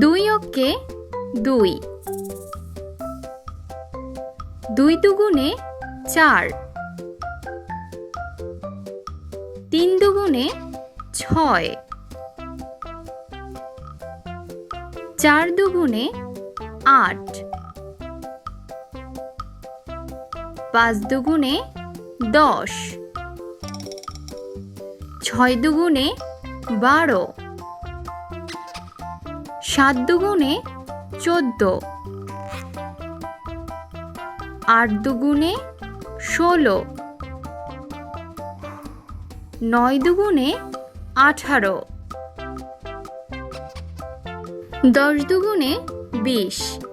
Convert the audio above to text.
দুই অক্ষে দুই, দুই দুগুণে চার, তিন দুগুণে ছয়, চার দুগুণে আট, পাঁচ দুগুণে 10, ছয় দুগুণে 12, সাত দুগুণে 14, আট দুগুণে 16, নয় দুগুণে 18, 10 দুগুণে 20।